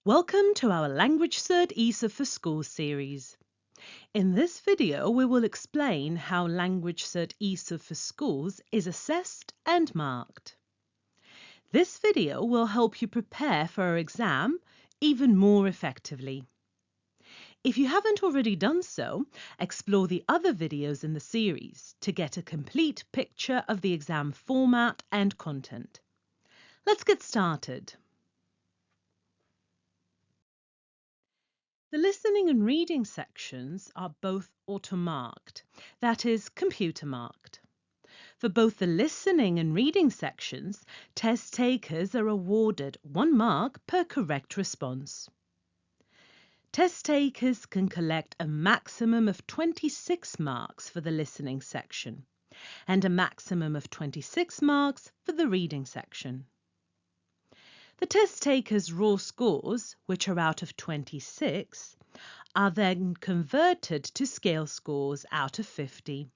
Welcome to our LanguageCert ESOL for Schools series. In this video, we will explain how LanguageCert ESOL for Schools is assessed and marked. This video will help you prepare for our exam even more effectively. If you haven't already done so, explore the other videos in the series to get a complete picture of the exam format and content. Let's get started. The listening and reading sections are both auto-marked, that is, computer-marked. For both the listening and reading sections, test takers are awarded 1 mark per correct response. Test takers can collect a maximum of 26 marks for the listening section and a maximum of 26 marks for the reading section. The test takers' raw scores, which are out of 26, are then converted to scale scores out of 50.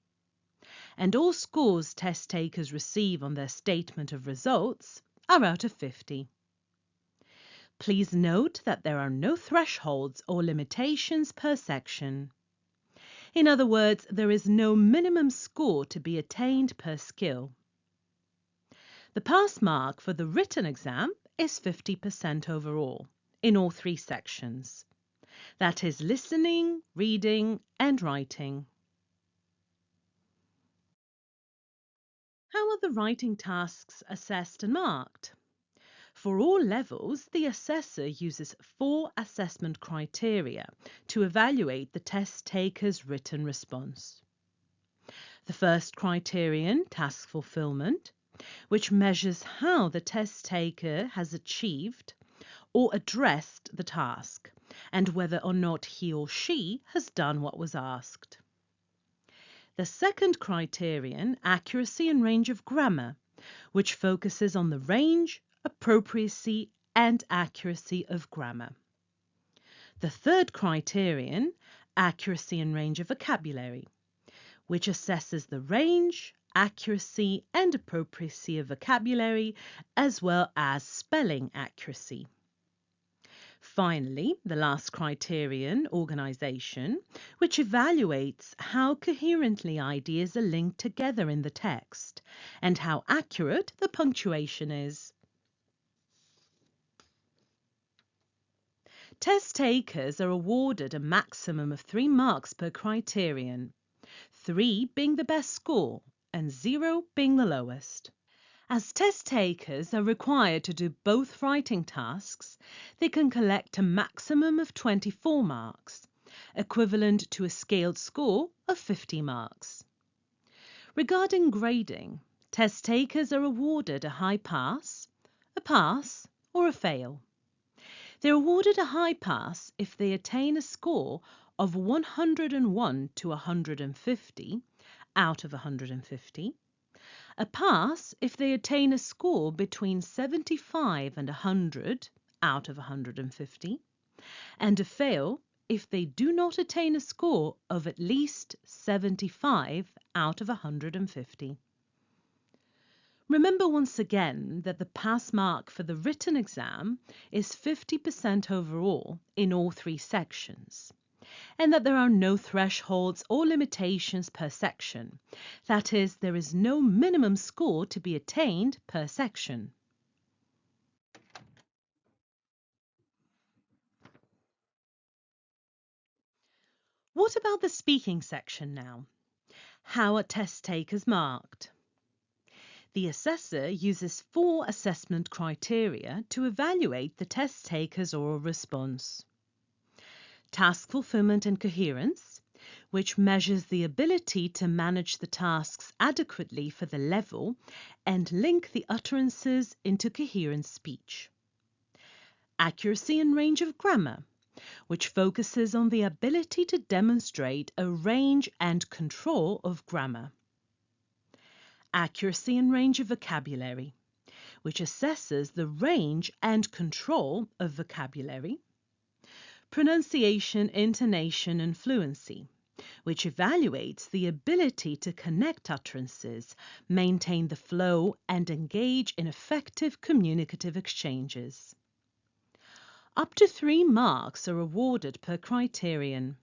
And all scores test takers receive on their statement of results are out of 50. Please note that there are no thresholds or limitations per section. In other words, there is no minimum score to be attained per skill. The pass mark for the written exam is 50% overall in all 3 sections. That is listening, reading and writing. How are the writing tasks assessed and marked? For all levels, the assessor uses 4 assessment criteria to evaluate the test taker's written response. The first criterion, task fulfillment, which measures how the test taker has achieved or addressed the task and whether or not he or she has done what was asked. The second criterion, accuracy and range of grammar, which focuses on the range, appropriacy and accuracy of grammar. The third criterion, accuracy and range of vocabulary, which assesses the range, accuracy and appropriacy of vocabulary as well as spelling accuracy. Finally, the last criterion, organisation, which evaluates how coherently ideas are linked together in the text and how accurate the punctuation is. Test takers are awarded a maximum of 3 marks per criterion, 3 being the best score and 0 being the lowest. As test takers are required to do both writing tasks, they can collect a maximum of 24 marks, equivalent to a scaled score of 50 marks. Regarding grading, test takers are awarded a high pass, a pass, or a fail. They're awarded a high pass if they attain a score of 101 to 150 out of 150, a pass if they attain a score between 75 and 100 out of 150, and a fail if they do not attain a score of at least 75 out of 150. Remember once again that the pass mark for the written exam is 50% overall in all 3 sections, and that there are no thresholds or limitations per section. That is, there is no minimum score to be attained per section. What about the speaking section now? How are test takers marked? The assessor uses 4 assessment criteria to evaluate the test taker's oral response. Task fulfillment and coherence, which measures the ability to manage the tasks adequately for the level and link the utterances into coherent speech. Accuracy and range of grammar, which focuses on the ability to demonstrate a range and control of grammar. Accuracy and range of vocabulary, which assesses the range and control of vocabulary. Pronunciation, intonation and fluency, which evaluates the ability to connect utterances, maintain the flow and engage in effective communicative exchanges. Up to 3 marks are awarded per criterion,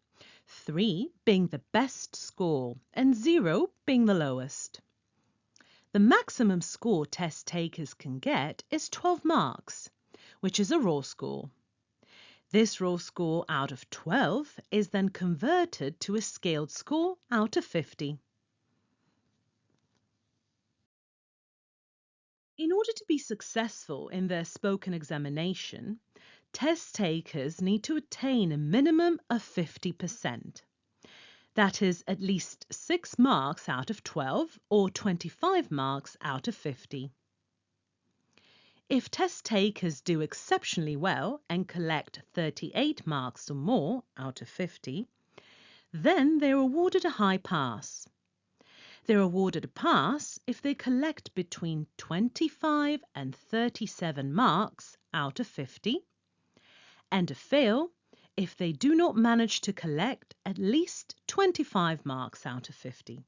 3 being the best score and 0 being the lowest. The maximum score test takers can get is 12 marks, which is a raw score. This raw score out of 12 is then converted to a scaled score out of 50. In order to be successful in their spoken examination, test takers need to attain a minimum of 50%. That is at least 6 marks out of 12 or 25 marks out of 50. If test takers do exceptionally well and collect 38 marks or more out of 50, then they're awarded a high pass. They're awarded a pass if they collect between 25 and 37 marks out of 50, and a fail if they do not manage to collect at least 25 marks out of 50.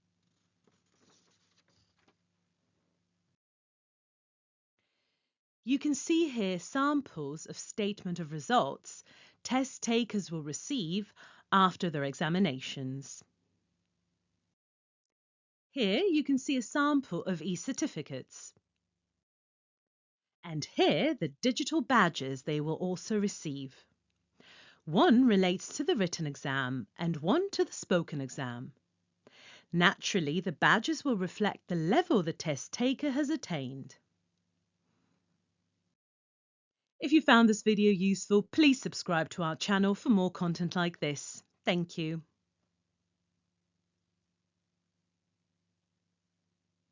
You can see here samples of statement of results test takers will receive after their examinations. Here you can see a sample of e-certificates. And here the digital badges they will also receive. One relates to the written exam and one to the spoken exam. Naturally, the badges will reflect the level the test taker has attained. If you found this video useful, please subscribe to our channel for more content like this. Thank you.